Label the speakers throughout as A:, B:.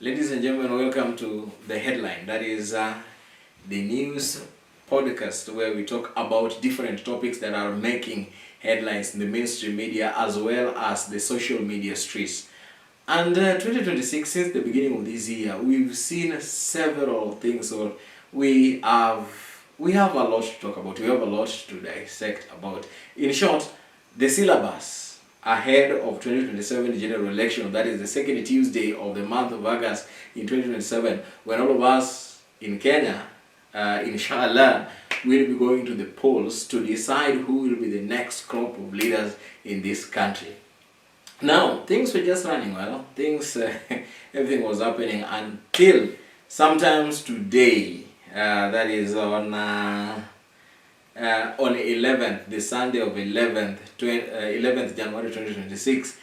A: Ladies and gentlemen, welcome to The Headline. That is the news podcast where we talk about different topics that are making headlines in the mainstream media as well as the social media streets. And 2026, since the beginning of this year, we've seen several things, or we have a lot to talk about. We have a lot to dissect about. In short, the syllabus ahead of 2027 general election, that is the second Tuesday of the month of August in 2027, when all of us in Kenya, inshallah, will be going to the polls to decide who will be the next crop of leaders in this country. Now, things were just running well. Everything was happening until sometimes today, that is on 11th, the Sunday of 11th January 2026,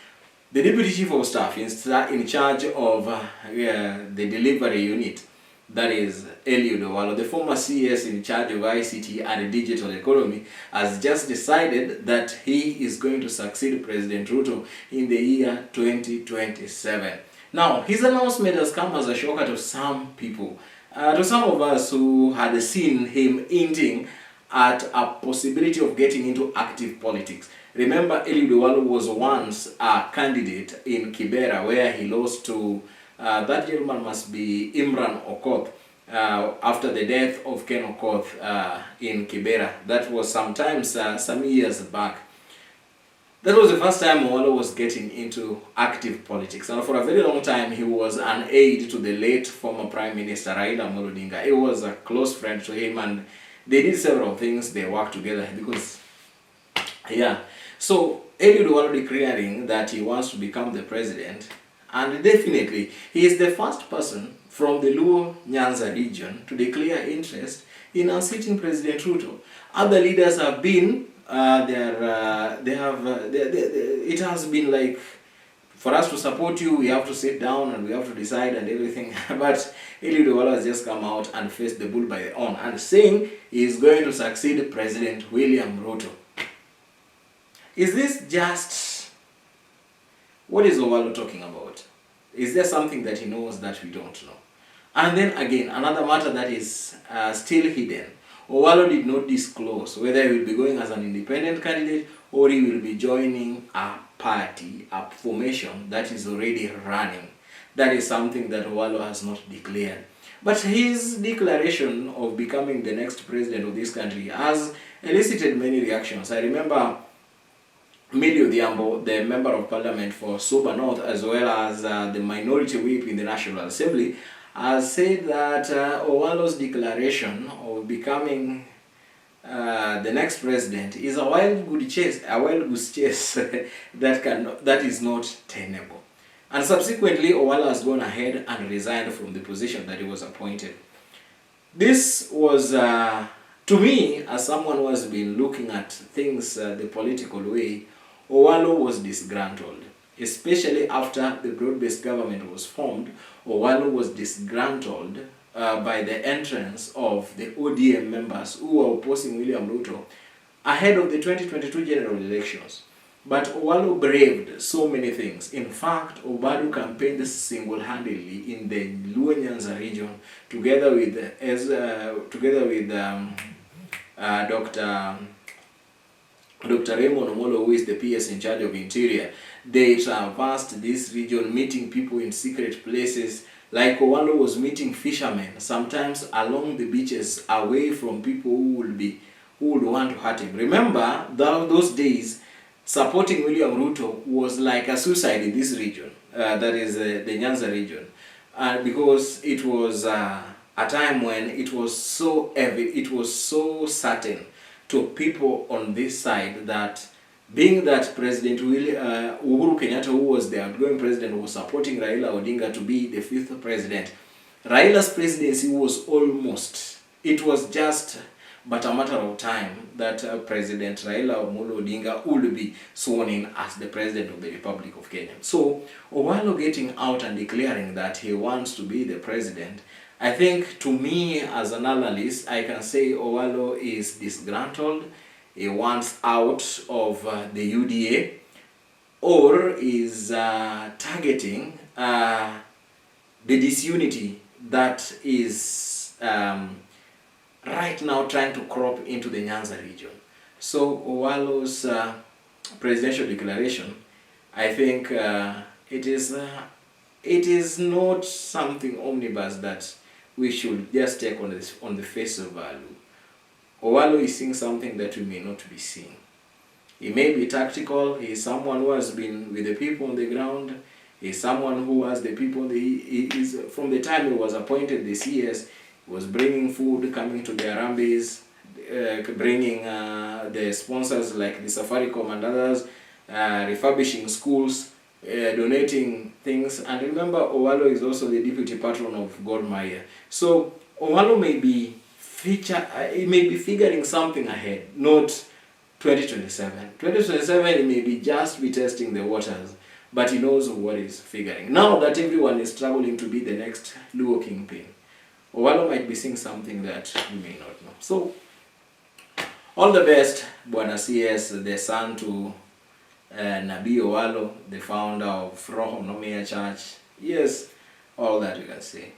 A: the Deputy Chief of Staff in charge of the delivery unit, that is Eliud Owalo, the former CS in charge of ICT and digital economy, has just decided that he is going to succeed President Ruto in the year 2027. Now, his announcement has come as a shocker to some people, to some of us who had seen him hinting at a possibility of getting into active politics. Remember, Eliud Owalo was once a candidate in Kibera where he lost to, that gentleman must be Imran Okoth, after the death of Ken Okoth in Kibera. That was some years back. That was the first time Owalo was getting into active politics. And for a very long time, he was an aide to the late former Prime Minister Raila Amolo Odinga. He was a close friend to him, and they did several things. They worked together because, So, Eliud Owalo declaring that he wants to become the president, and definitely, he is the first person from the Luo Nyanza region to declare interest in unseating President Ruto. Other leaders have been, it has been like, for us to support you, we have to sit down and we have to decide and everything. But Eliud Owalo has just come out and faced the bull by the horn and saying he is going to succeed President William Ruto. Is this just... what is Owalo talking about? Is there something that he knows that we don't know? And then again, another matter that is still hidden. Owalo did not disclose whether he will be going as an independent candidate or he will be joining a party, a formation that is already running. That is something that Owalo has not declared. But his declaration of becoming the next president of this country has elicited many reactions. I remember Eliud Owalo, the member of parliament for Suba North, as well as the minority whip in the National Assembly, has said that Owalo's declaration of becoming the next president is a wild goose chase that is not tenable. And subsequently, Owalo has gone ahead and resigned from the position that he was appointed. This was, to me, as someone who has been looking at things the political way, Owalo was disgruntled. Especially after the broad-based government was formed, Owalo was disgruntled by the entrance of the ODM members who were opposing William Ruto ahead of the 2022 general elections. But Owalo braved so many things. In fact, Owalo campaigned single-handedly in the Luo Nyanza region together with Dr. Raymond Omolo, who is the PS in charge of Interior. They traversed this region, meeting people in secret places. Like Owalo was meeting fishermen, sometimes along the beaches, away from people who would want to hurt him. Remember, those days, supporting William Ruto was like a suicide in this region, that is the Nyanza region, because it was a time when it was so certain to people on this side that, being that President Uhuru Kenyatta, who was the outgoing president, was supporting Raila Odinga to be the fifth president, Raila's presidency was it was just but a matter of time that President Raila Amolo Odinga would be sworn in as the President of the Republic of Kenya. So, Owalo getting out and declaring that he wants to be the president, I think, to me as an analyst, I can say Owalo is disgruntled. He wants out of the UDA, or is targeting the disunity that is right now trying to crop into the Nyanza region. So Owalo's presidential declaration, I think it is not something omnibus that we should just take on the face of value. Owalo is seeing something that we may not be seeing. He may be tactical. He is someone who has been with the people on the ground. He is someone who has the people. He is, from the time he was appointed the CS, he was bringing food, coming to the Harambes, bringing the sponsors like the Safaricom and others, refurbishing schools, donating things. And remember, Owalo is also the deputy patron of Gor Mahia. So Owalo may be figuring something ahead, not 2027. 2027, he may be just be testing the waters, but he knows what he's figuring. Now that everyone is struggling to be the next Luo kingpin, Owalo might be seeing something that we may not know. So, all the best, Bwana CS, the son to Nabii Owalo, the founder of Roho Nomia Church. Yes, all that you can say.